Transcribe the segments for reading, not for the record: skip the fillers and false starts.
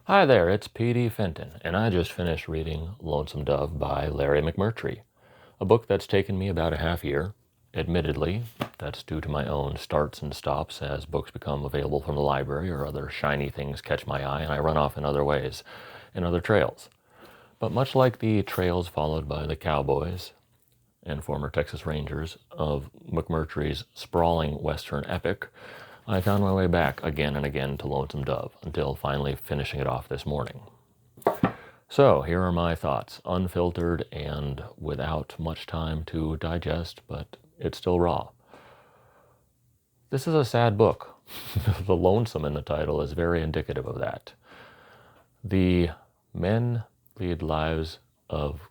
Hi there, it's P.D. Fenton, and I just finished reading Lonesome Dove by Larry McMurtry, a book that's taken me about a half year. Admittedly, that's due to my own starts and stops as books become available from the library or other shiny things catch my eye and I run off in other ways, in other trails. But much like the trails followed by the cowboys and former Texas Rangers of McMurtry's sprawling Western epic, I found my way back again and again to Lonesome Dove until finally finishing it off this morning. So here are my thoughts, unfiltered and without much time to digest, but it's still raw. This is a sad book. The lonesome in the title is very indicative of that. The men lead lives of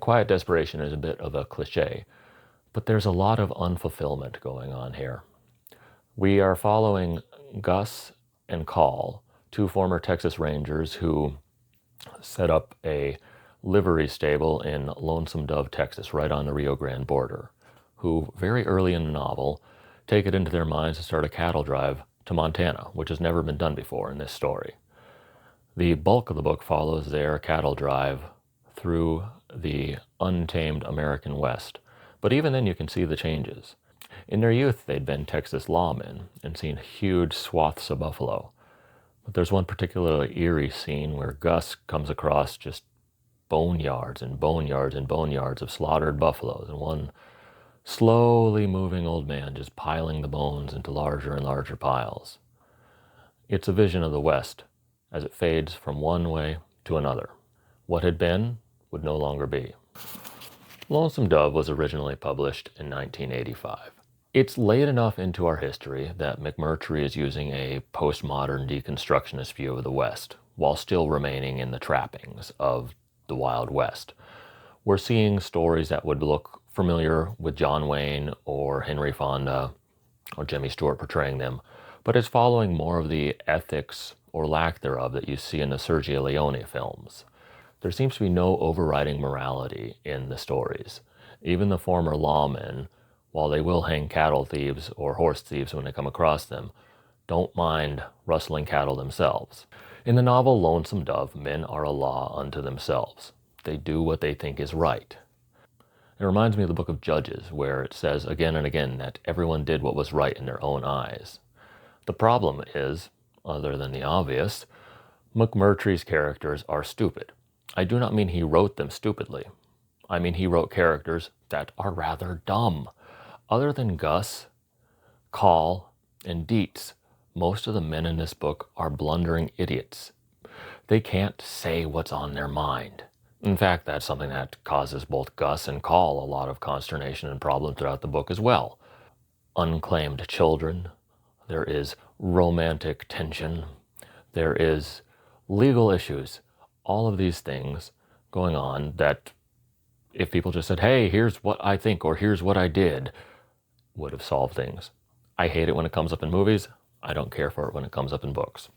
quiet desperation is a bit of a cliche, but there's a lot of unfulfillment going on here. We are following Gus and Call, two former Texas Rangers who set up a livery stable in Lonesome Dove, Texas, right on the Rio Grande border, who very early in the novel take it into their minds to start a cattle drive to Montana, which has never been done before in this story. The bulk of the book follows their cattle drive through the untamed American West, but even then you can see the changes. In their youth, they'd been Texas lawmen and seen huge swaths of buffalo. But there's one particularly eerie scene where Gus comes across just boneyards and boneyards and boneyards of slaughtered buffaloes, and one slowly moving old man just piling the bones into larger and larger piles. It's a vision of the West as it fades from one way to another. What had been would no longer be. Lonesome Dove was originally published in 1985. It's late enough into our history that McMurtry is using a postmodern deconstructionist view of the West, while still remaining in the trappings of the Wild West. We're seeing stories that would look familiar with John Wayne or Henry Fonda or Jimmy Stewart portraying them, but it's following more of the ethics or lack thereof that you see in the Sergio Leone films. There seems to be no overriding morality in the stories. Even the former lawmen, while they will hang cattle thieves or horse thieves when they come across them, don't mind rustling cattle themselves. In the novel Lonesome Dove, men are a law unto themselves. They do what they think is right. It reminds me of the book of Judges, where it says again and again that everyone did what was right in their own eyes. The problem is, other than the obvious, McMurtry's characters are stupid. I do not mean he wrote them stupidly. I mean he wrote characters that are rather dumb. Other than Gus, Call, and Dietz, most of the men in this book are blundering idiots. They can't say what's on their mind. In fact, that's something that causes both Gus and Call a lot of consternation and problem throughout the book as well. Unclaimed children, there is romantic tension, there is legal issues, all of these things going on that if people just said, hey, here's what I think or here's what I did, would have solved things. I hate it when it comes up in movies. I don't care for it when it comes up in books.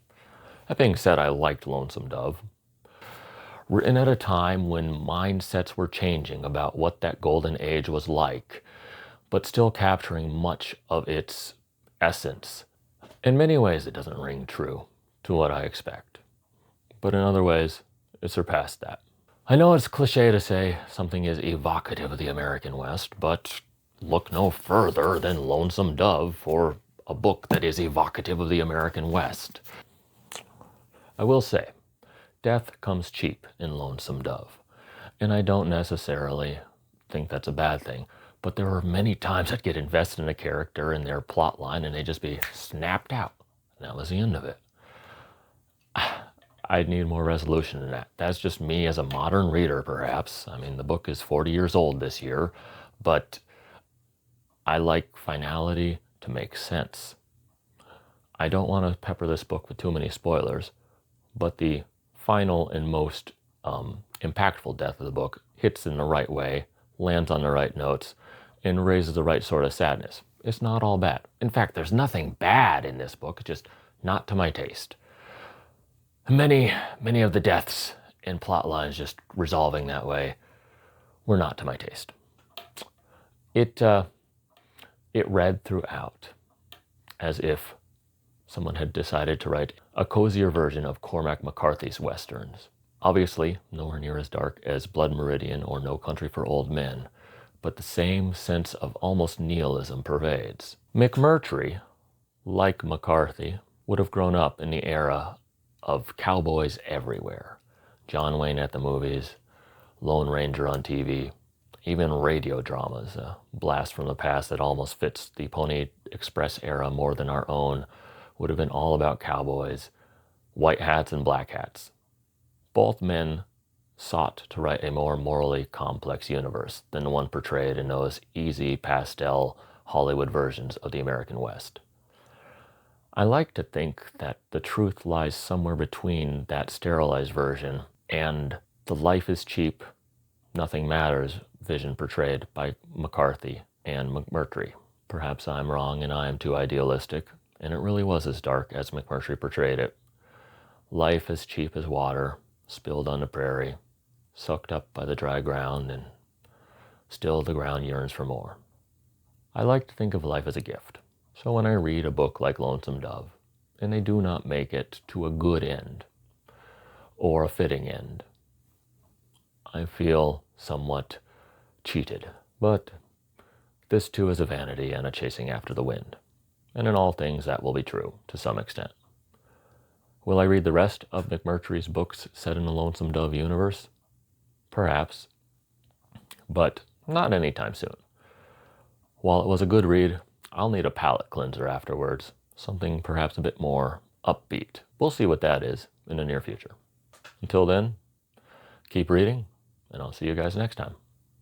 That being said, I liked Lonesome Dove. Written at a time when mindsets were changing about what that golden age was like, but still capturing much of its essence. In many ways, it doesn't ring true to what I expect. But in other ways, it surpassed that. I know it's cliche to say something is evocative of the American West, but look no further than Lonesome Dove for a book that is evocative of the American West. I will say, death comes cheap in Lonesome Dove, and I don't necessarily think that's a bad thing, but there are many times I'd get invested in a character and their plot line and they'd just be snapped out. And that was the end of it. I'd need more resolution than that. That's just me as a modern reader, perhaps. I mean, the book is 40 years old this year, but I like finality to make sense. I don't want to pepper this book with too many spoilers, but the final and most impactful death of the book hits in the right way, lands on the right notes, and raises the right sort of sadness. It's not all bad. In fact, there's nothing bad in this book, just not to my taste. Many of the deaths and plot lines just resolving that way were not to my taste. It read throughout as if someone had decided to write a cozier version of Cormac McCarthy's Westerns. Obviously, nowhere near as dark as Blood Meridian or No Country for Old Men, but the same sense of almost nihilism pervades. McMurtry, like McCarthy, would have grown up in the era of cowboys everywhere. John Wayne at the movies, Lone Ranger on TV, even radio dramas, a blast from the past that almost fits the Pony Express era more than our own, would have been all about cowboys, white hats and black hats. Both men sought to write a more morally complex universe than the one portrayed in those easy pastel Hollywood versions of the American West. I like to think that the truth lies somewhere between that sterilized version and the life is cheap, nothing matters vision portrayed by McCarthy and McMurtry. Perhaps I'm wrong and I am too idealistic, and it really was as dark as McMurtry portrayed it. Life as cheap as water, spilled on the prairie, sucked up by the dry ground, and still the ground yearns for more. I like to think of life as a gift. So when I read a book like Lonesome Dove, and they do not make it to a good end, or a fitting end, I feel somewhat cheated. But this too is a vanity and a chasing after the wind. And in all things that will be true, to some extent. Will I read the rest of McMurtry's books set in the Lonesome Dove universe? Perhaps, but not anytime soon. While it was a good read, I'll need a palate cleanser afterwards, something perhaps a bit more upbeat. We'll see what that is in the near future. Until then, keep reading, and I'll see you guys next time.